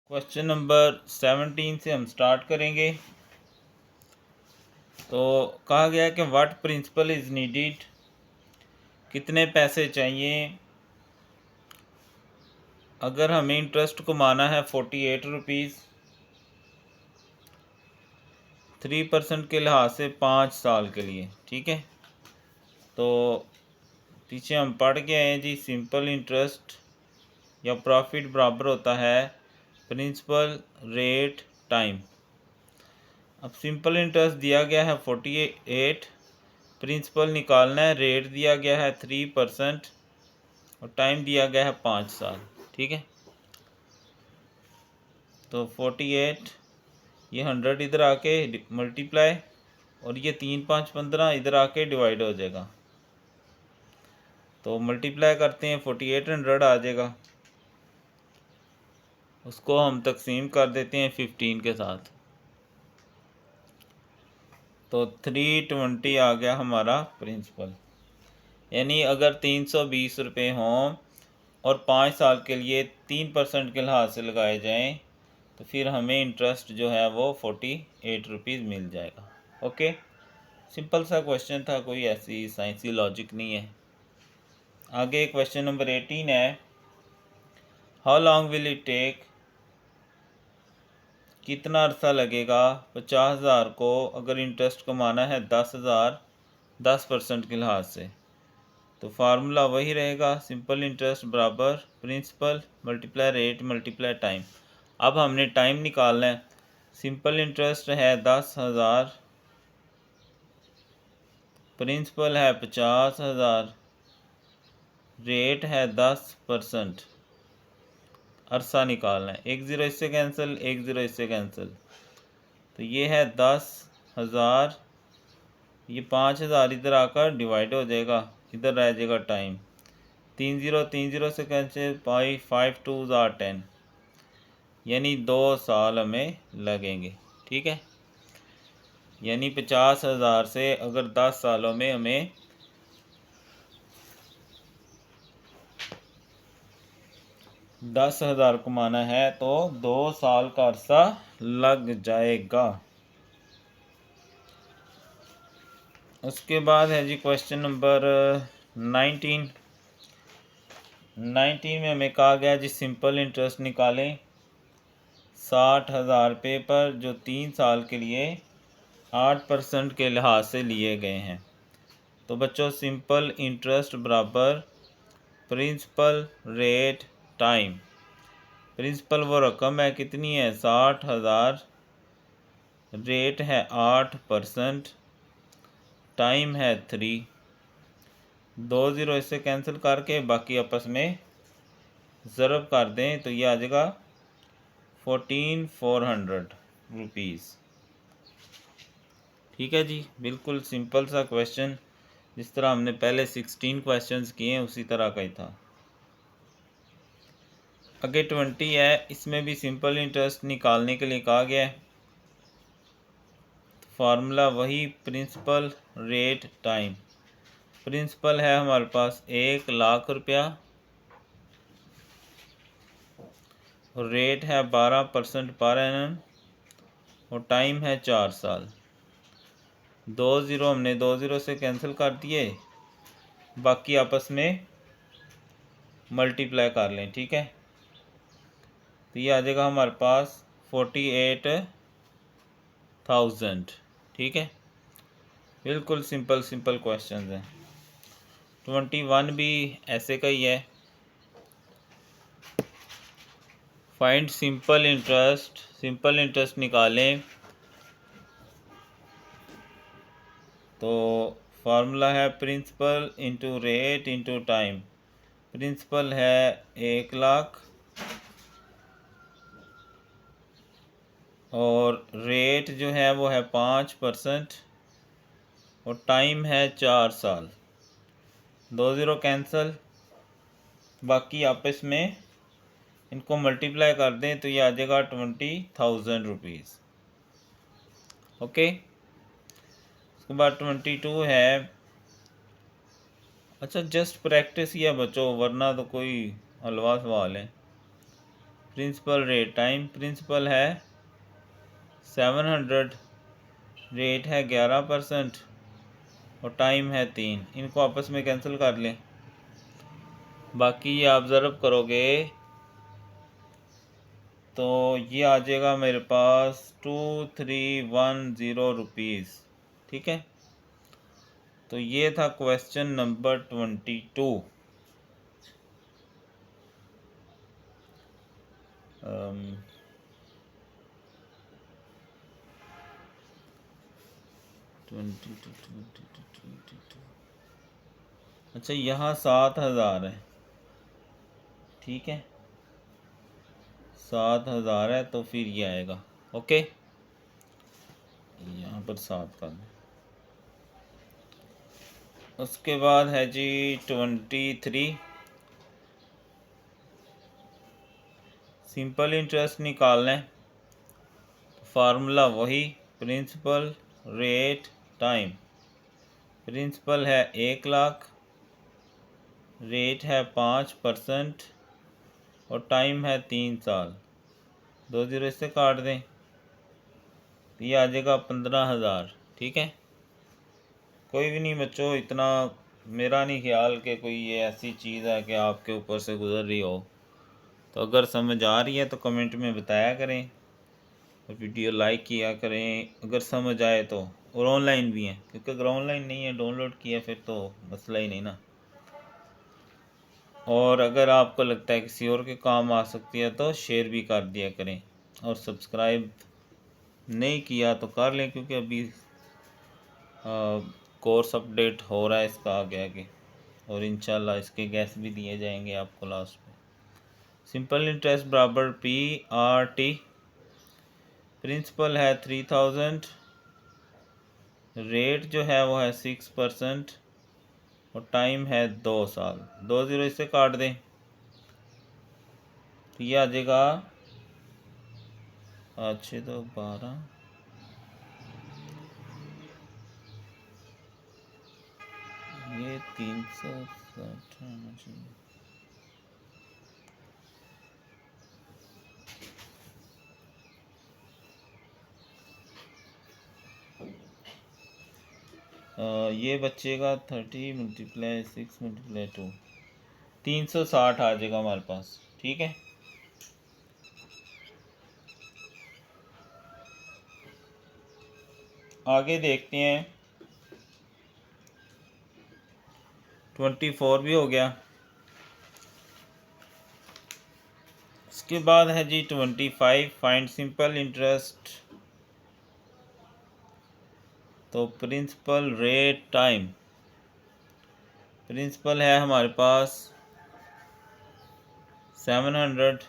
Question number 17 से हम start करेंगे। तो कहा गया है कि व्हाट प्रिंसिपल इज़ नीडेड, कितने पैसे चाहिए अगर हमें इंटरेस्ट को माना है 48 रुपीज़ 3% के लिहाज से 5 साल के लिए। ठीक है, तो पीछे हम पढ़ के आए हैं जी, सिंपल इंटरेस्ट या प्रॉफिट बराबर होता है प्रिंसिपल रेट टाइम। अब सिंपल इंटरेस्ट दिया गया है 48, प्रिंसिपल निकालना है, रेट दिया गया है 3% और टाइम दिया गया है 5 साल। ठीक है, तो 48 ये 100 इधर आके मल्टीप्लाई और ये 3 5 15 इधर आके डिवाइड हो जाएगा। तो मल्टीप्लाई करते हैं 48 100 आ जाएगा, उसको हम तकसीम कर देते हैं 15 के साथ, तो 320 आ गया हमारा प्रिंसिपल। यानी अगर 320 रुपये हों और 5 साल के लिए 3% के लिहाज से लगाए जाएं तो फिर हमें इंटरेस्ट जो है वो 48 रुपीज़ मिल जाएगा। ओके, सिंपल सा क्वेश्चन था, कोई ऐसी साइंसी लॉजिक नहीं है। आगे क्वेश्चन नंबर 18 है, how long will it take, कितना अर्सा लगेगा 50,000 को अगर इंटरेस्ट को माना है 10,000 10% के लिहाज से। तो फार्मूला वही रहेगा, सिंपल इंटरेस्ट बराबर principal multiply rate multiply time. अब हमने टाइम निकालना है। सिंपल इंटरेस्ट है 10,000, प्रिंसिपल है 50,000, रेट है 10%, अरसा निकालना है। 1 ज़ीरो इससे कैंसिल, 1 ज़ीरो इससे कैंसिल, तो ये है 10,000, ये 5,000 इधर आकर डिवाइड हो जाएगा, इधर रह जाएगा टाइम, 3 ज़ीरो से कैंसिल, 5 2 10, यानी 2 साल हमें लगेंगे। ठीक है, यानी 50,000 से अगर 10 सालों में हमें 10,000 कमाना है तो 2 साल का अरसा लग जाएगा। उसके बाद है जी क्वेश्चन नंबर 19 में हमें कहा गया जी सिंपल इंटरेस्ट निकालें 60,000 रुपये पर जो 3 साल के लिए 8% के लिहाज से लिए गए हैं। तो बच्चों सिंपल इंटरेस्ट बराबर प्रिंसिपल रेट टाइम। प्रिंसिपल वो रकम है कितनी है 60,000, रेट है 8%, टाइम है 3, 2 ज़ीरो इससे कैंसिल करके बाकी आपस में ज़रब कर दें तो ये आ जाएगा 14,400 रुपीज़। ठीक है जी, बिल्कुल सिंपल सा क्वेश्चन, जिस तरह हमने पहले 16 क्वेश्चंस किए हैं उसी तरह का ही था। आगे 20 है, इसमें भी सिंपल इंटरेस्ट निकालने के लिए कहा गया है। फार्मूला वही प्रिंसिपल रेट टाइम। प्रिंसिपल है हमारे पास 1,00,000 रुपया, रेट है 12% पर एनम और टाइम है 4 साल। 2 ज़ीरो हमने 2 ज़ीरो से कैंसिल कर दिए, बाकी आपस में मल्टीप्लाई कर लें। ठीक है, तो ये आ जाएगा हमारे पास 48,000। ठीक है, बिल्कुल सिंपल क्वेश्चन हैं। 21 भी ऐसे का ही है, फाइंड सिंपल इंटरेस्ट निकालें। तो फार्मूला है principal into rate into time. Principal है 1,00,000 और रेट जो है वो है 5% और टाइम है 4 साल। 2 ज़ीरो कैंसल, बाकी आपस में इनको मल्टीप्लाई कर दें तो ये आ जाएगा 20,000 रुपीज़। ओके, उसके बाद 22 है। अच्छा, जस्ट प्रैक्टिस ही है बच्चों, वरना तो कोई हलवा सवाल है। प्रिंसिपल रेट टाइम, प्रिंसिपल है 700, रेट है 11% और टाइम है 3। इनको आपस में कैंसिल कर लें। बाकी ये आप ज़रब करोगे तो ये आ जाएगा मेरे पास 2310 रुपीज़। ठीक है, तो ये था क्वेश्चन नंबर 22। 22। अच्छा, यहाँ 7000 है। ठीक है, 7000 है तो फिर ये आएगा। ओके, यहाँ पर 7 का। उसके बाद है जी 23। सिंपल इंटरेस्ट निकालना है, फार्मूला वही, प्रिंसिपल रेट टाइम। प्रिंसिपल है 1,00,000, रेट है 5% और टाइम है 3 साल। 2 जीरो इससे काट दें तो ये आ जाएगा 15,000। ठीक है, कोई भी नहीं बच्चों, इतना मेरा नहीं ख्याल कि कोई ये ऐसी चीज़ है कि आपके ऊपर से गुजर रही हो। तो अगर समझ आ रही है तो कमेंट में बताया करें और वीडियो लाइक किया करें अगर समझ आए तो। और ऑनलाइन भी हैं, क्योंकि अगर ऑनलाइन नहीं है डाउनलोड किया फिर तो मसला ही नहीं ना। और अगर आपको लगता है किसी और के काम आ सकती है तो शेयर भी कर दिया करें। और सब्सक्राइब नहीं किया तो कर लें, क्योंकि अभी कोर्स अपडेट हो रहा है इसका आगे आगे, और इंशाल्लाह इसके गैस भी दिए जाएंगे आपको लास्ट में। सिंपल इंटरेस्ट बराबर PRT। प्रिंसिपल है 3000, रेट जो है वो है 6% और टाइम है 2 साल। 2 जीरो इससे काट दें तो ये आ जाएगा 6 तो 12, ये 360 आना चाहिए। ये बचेगा 30 × 6 × 2, 360 आ जाएगा हमारे पास। ठीक है, आगे देखते हैं। 24 भी हो गया। इसके बाद है जी 25, फाइंड सिंपल इंटरेस्ट। तो प्रिंसिपल रेट टाइम, प्रिंसिपल है हमारे पास 700,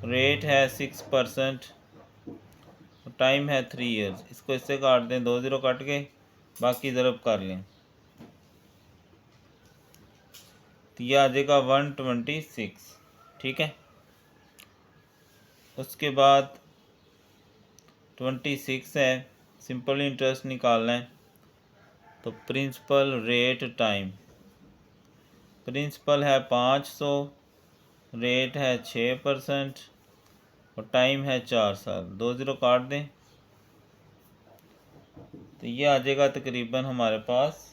रेट है 6% टाइम है 3 इयर्स। इसको इससे काट दें, 2 जीरो कट के बाकी ज़रब कर लें तो यह आ जाएगा 126। ठीक है, उसके बाद 26 है, सिंपल इंटरेस्ट निकालना है। तो प्रिंसिपल रेट टाइम, प्रिंसिपल है 500, रेट है 6% और टाइम है 4 साल। 2 जीरो काट दें तो ये आ जाएगा तकरीबन हमारे पास।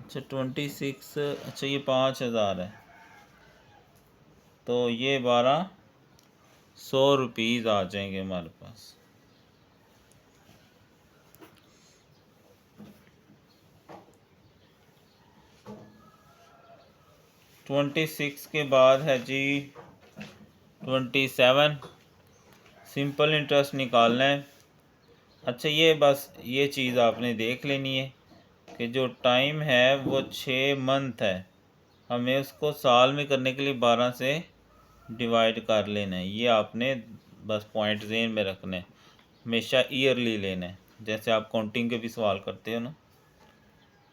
अच्छा 26, अच्छा ये 5000 है तो ये 1200 रुपीज़ आ जाएंगे हमारे पास। ट्वेंटी सिक्स के बाद है जी 27, सिंपल इंटरेस्ट निकालना है। अच्छा ये बस ये चीज़ आपने देख लेनी है कि जो टाइम है वो 6 मंथ है, हमें उसको साल में करने के लिए 12 से डिवाइड कर लेना है। ये आपने बस पॉइंट ज़हन में रखना है, हमेशा ईयरली लेना है, जैसे आप काउंटिंग के भी सवाल करते हो ना।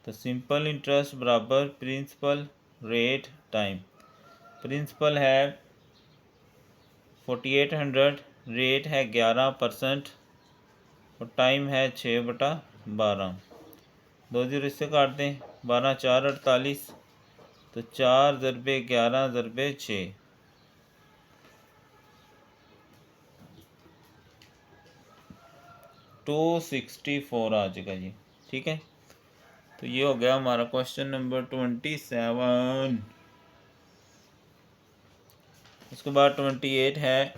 तो सिंपल इंटरेस्ट बराबर प्रिंसिपल रेट टाइम, प्रिंसिपल है 4800, रेट है 11% और टाइम है 6/12। 2 जीरो इससे काट दें, 12 4 48 तो 4 ज़रबे 11 ज़रबे 6, 264 आ जाएगा जी। ठीक है, तो ये हो गया हमारा क्वेश्चन नंबर 27। उसके बाद 28 है,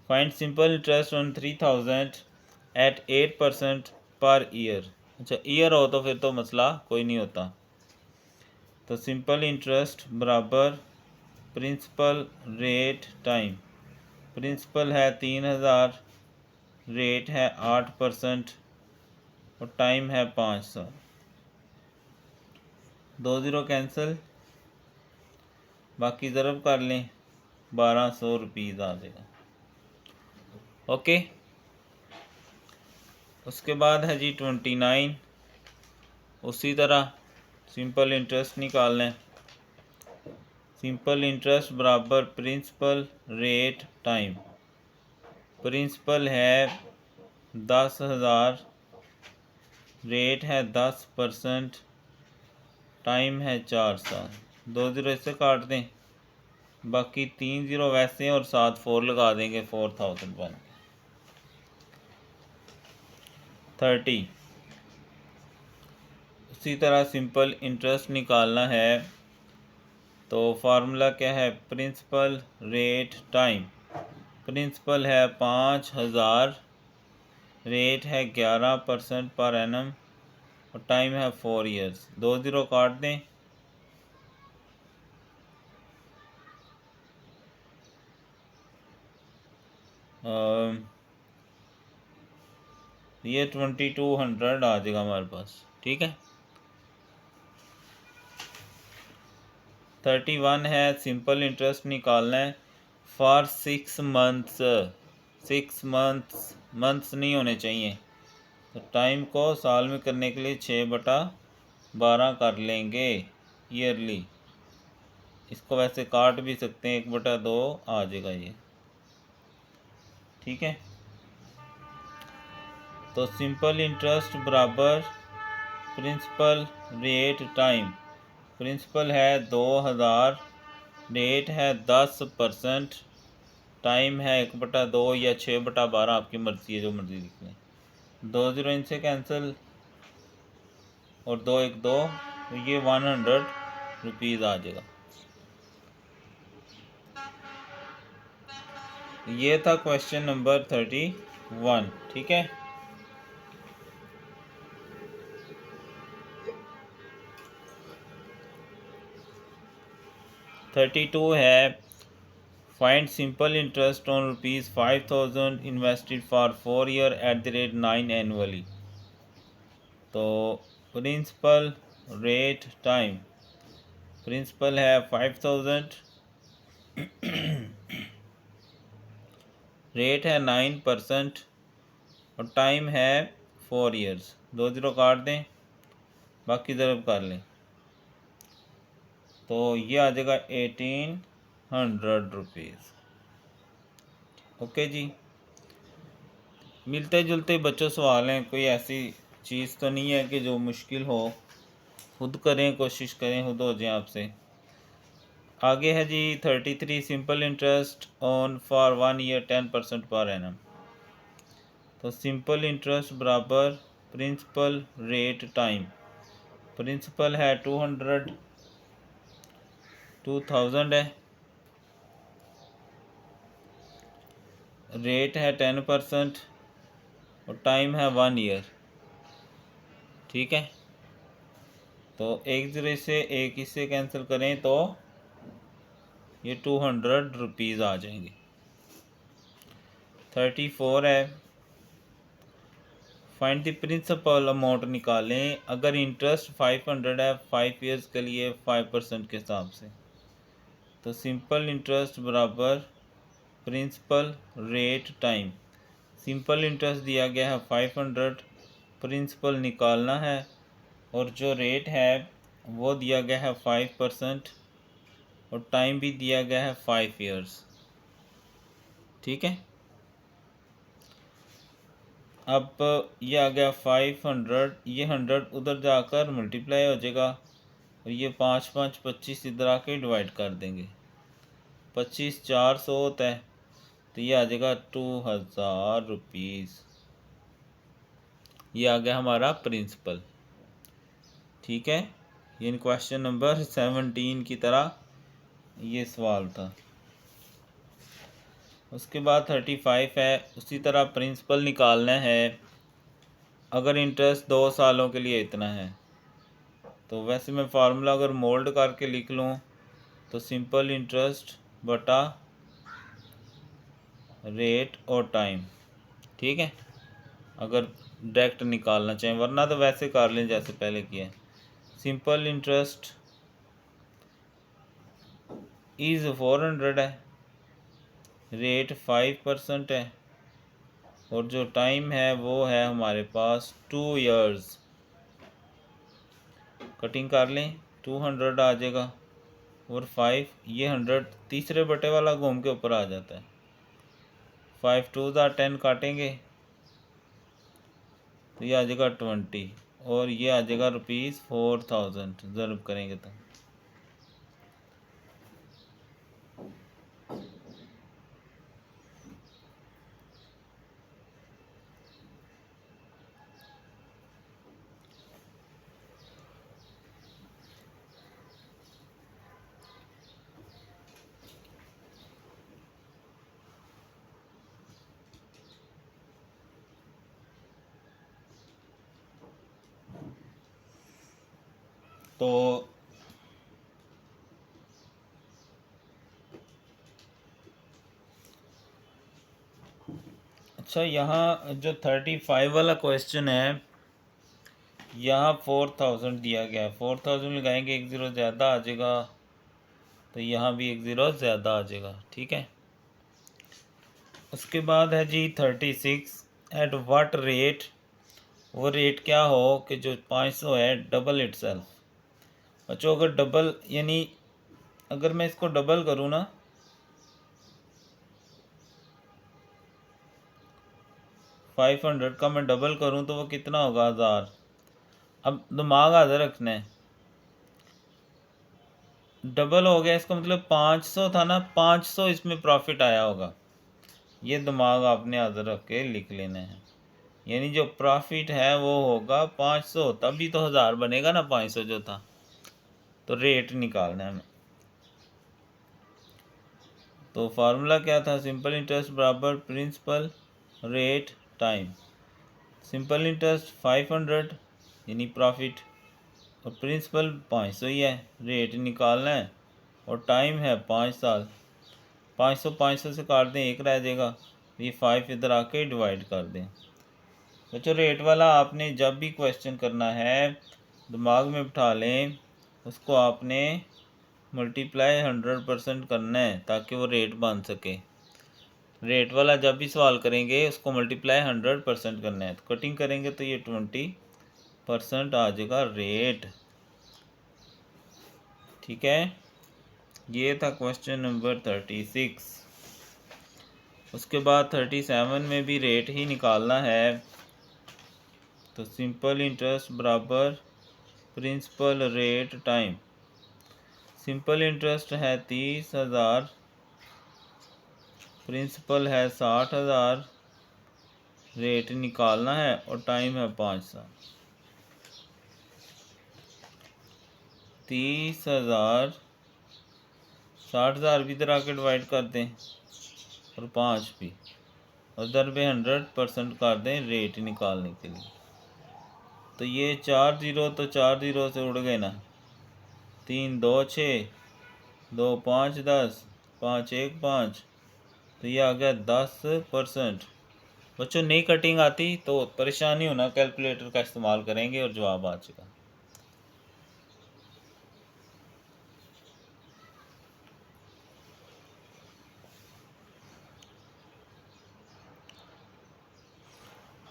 find simple interest on 3000 at 8% per year. अच्छा, ईयर हो तो फिर तो मसला कोई नहीं होता। तो सिंपल इंटरेस्ट बराबर प्रिंसिपल रेट टाइम। प्रिंसिपल है 3000, रेट है 8% और टाइम है 500। 2 ज़ीरो कैंसिल, बाकी ज़रब कर लें, 1200 रुपीज़ आ जाएगा। ओके, उसके बाद है जी 29। उसी तरह सिंपल इंटरेस्ट निकालना है। सिंपल इंटरेस्ट बराबर प्रिंसिपल रेट टाइम। प्रिंसिपल है 10,000, रेट है 10%, टाइम है 4 साल। 2 ज़ीरो इससे काट दें, बाकी 3 ज़ीरो वैसे हैं और साथ 4 लगा देंगे, 4000 बन 30। उसी तरह सिंपल इंटरेस्ट निकालना है, तो फार्मूला क्या है, प्रिंसिपल रेट टाइम। प्रिंसिपल है 5000, रेट है 11% पर एनम और टाइम है 4 ईयर्स। 2 ज़ीरो काट दें, ये 2200 आ जाएगा हमारे पास। ठीक है, 31 है, सिंपल इंटरेस्ट निकालना है फॉर 6 मंथ्स। 6 मंथ्स नहीं होने चाहिए, तो टाइम को साल में करने के लिए 6/12 कर लेंगे ईयरली। इसको वैसे काट भी सकते हैं, 1/2 आ जाएगा ये। ठीक है, तो सिंपल इंटरेस्ट बराबर प्रिंसिपल रेट टाइम। प्रिंसिपल है 2000, रेट है 10%, टाइम है 1/2 या 6/12, आपकी मर्ज़ी है, जो मर्ज़ी लिख लें। 2 ज़ीरो इनसे कैंसिल और 2 1 2, तो ये 100 रुपीज़ आ जाएगा। ये था क्वेश्चन नंबर 31। ठीक है, थर्टी टू है, find simple interest on ₹5000 invested for 4 year at the rate 9 annually. तो प्रिंसिपल रेट टाइम, प्रिंसिपल है 5000, रेट है 9% और टाइम है 4 ईयर्स। 2 ज़ीरो काट दें, बाकी ज़रब कर लें, तो ये आ जाएगा 1800 रुपीज़। ओके जी, मिलते जुलते बच्चों सवाल हैं, कोई ऐसी चीज़ तो नहीं है कि जो मुश्किल हो। खुद करें, कोशिश करें खुद हो जाए आपसे। आगे है जी 33, simple interest on for 1 year 10% per annum. तो सिंपल इंटरेस्ट बराबर प्रिंसिपल रेट टाइम। प्रिंसिपल है 2000 है, रेट है 10% और टाइम है 1 ईयर। ठीक है, तो 1 ज़ीरो से 1 इससे कैंसिल करें तो ये 200 रुपीज़ आ जाएंगे। 34 है, फाइंड द प्रिंसिपल अमाउंट निकालें अगर इंटरेस्ट 500 है 5 ईयर्स के लिए 5% के हिसाब से। तो सिंपल इंटरेस्ट बराबर principal rate time. Simple interest दिया गया है 500, प्रिंसिपल निकालना है और जो रेट है वो दिया गया है 5% और टाइम भी दिया गया है 5 ईयर्स। ठीक है, अब ये आ गया 500, ये 100 उधर जाकर मल्टीप्लाई हो जाएगा, और ये 5 5 25 इधर आके डिवाइड कर देंगे। 25 400 होता है, तो ये आ जाएगा 2000 रुपीज़। ये आ गया हमारा प्रिंसिपल। ठीक है, ये क्वेश्चन नंबर 17 की तरह ये सवाल था। उसके बाद 35 है, उसी तरह प्रिंसिपल निकालना है। अगर इंटरेस्ट 2 सालों के लिए इतना है, तो वैसे मैं फार्मूला अगर मोल्ड करके लिख लूँ तो सिंपल इंटरेस्ट बटा रेट और टाइम। ठीक है, अगर डायरेक्ट निकालना चाहें, वरना तो वैसे कर लें जैसे पहले किया है। सिंपल इंटरेस्ट इज़ 400 है, रेट 5% है, और जो टाइम है वो है हमारे पास 2 इयर्स। कटिंग कर लें, 200 आ जाएगा और 5, ये 100 तीसरे बटे वाला घूम के ऊपर आ जाता है। 5 2 10 काटेंगे तो ये आ जाएगा 20, और ये आ जाएगा ₹4000 ज़रूर करेंगे तो। अच्छा, यहाँ जो 35 वाला क्वेश्चन है, यहाँ 4000 दिया गया है। 4000 लगाएंगे, एक ज़ीरो ज़्यादा आ जाएगा, तो यहाँ भी एक ज़ीरो ज़्यादा आ जाएगा। ठीक है, उसके बाद है जी 36, एट व्हाट रेट। वो रेट क्या हो कि जो 500 है डबल इटसेल्फ। अच्छा, अगर डबल यानी अगर मैं इसको डबल करूँ ना, 500 का मैं डबल करूँ तो वो कितना होगा, 1000। अब दिमाग आधा रखना है, डबल हो गया, इसका मतलब 500 था ना, 500 इसमें प्रॉफिट आया होगा। ये दिमाग आपने आधा रख के लिख लेना है। यानी जो प्रॉफिट है वो होगा 500, तभी तो 1000 बनेगा ना, 500 जो था। तो रेट निकालना है हमें। तो फार्मूला क्या था, सिंपल इंटरेस्ट बराबर principal rate time. Simple interest 500 यानी प्रॉफिट, और प्रिंसिपल 500 ही है, रेट निकालना है, और टाइम है 5 साल। 500 500 से काट दें, एक रह जाएगा, ये 5 इधर आके डिवाइड कर दें। बच्चों, रेट वाला आपने जब भी क्वेश्चन करना है दिमाग में बिठा लें, उसको आपने मल्टीप्लाई 100% करना है ताकि वो रेट बन सके। रेट वाला जब भी सवाल करेंगे उसको मल्टीप्लाई 100% करना है। तो कटिंग करेंगे तो ये 20% आ जाएगा रेट। ठीक है, ये था क्वेश्चन नंबर 36। उसके बाद 37 में भी रेट ही निकालना है। तो सिंपल इंटरेस्ट बराबर principal rate time. Simple interest है 30,000, प्रिंसिपल है 60,000, रेट निकालना है और टाइम है 5 साल। 30,000 60,000 भी इधर आके डिवाइड कर दें और 5 भी, और इधर पे 100% कर दें रेट निकालने के लिए। तो ये 4 ज़ीरो तो 4 ज़ीरो से उड़ गए ना, 3 2 6, 2 5 10, 5 1 5, तो ये आ गया 10%। बच्चों, नई कटिंग आती तो परेशानी होना, कैलकुलेटर का इस्तेमाल करेंगे और जवाब आ जाएगा।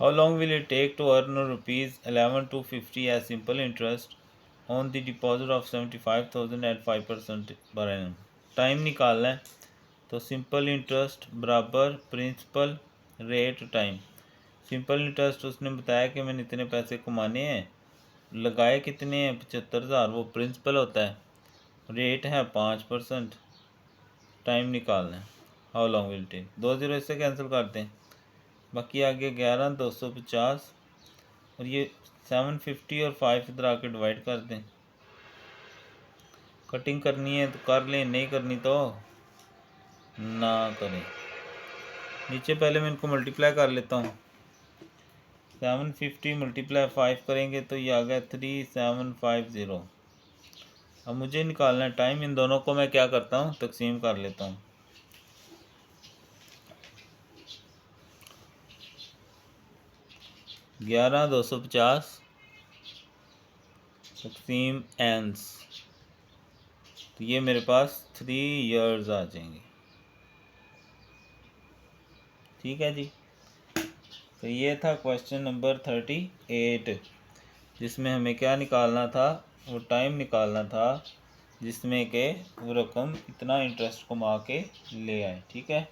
How long will it take to earn ₹11,250 as simple interest on the deposit of 75,000 at 5% per annum? Time निकालना है, तो सिंपल इंटरेस्ट बराबर principal rate time. Simple interest उसने बताया कि मैंने इतने पैसे कमाने हैं, लगाए कितने हैं 75,000, वो प्रिंसिपल होता है, रेट है 5%, टाइम निकालना है, how long will take. 2 zero इससे कैंसिल करते हैं, बाकी आगे 11,250 और ये 750 और 5 इधर आके डिवाइड कर दें। कटिंग करनी है तो कर लें, नहीं करनी तो ना करें। नीचे पहले मैं इनको मल्टीप्लाई कर लेता हूँ। 750 मल्टीप्लाई 5 करेंगे तो ये आ गया 3750। अब मुझे निकालना है टाइम। इन दोनों को मैं क्या करता हूँ, तकसीम कर लेता हूँ। 11,250 तकसीम एंस, तो ये मेरे पास 3 इयर्स आ जाएंगे। ठीक है जी। तो ये था क्वेश्चन नंबर 38, जिसमें हमें क्या निकालना था, वो टाइम निकालना था जिसमें के वो रकम इतना इंटरेस्ट कमा के ले आए। ठीक है।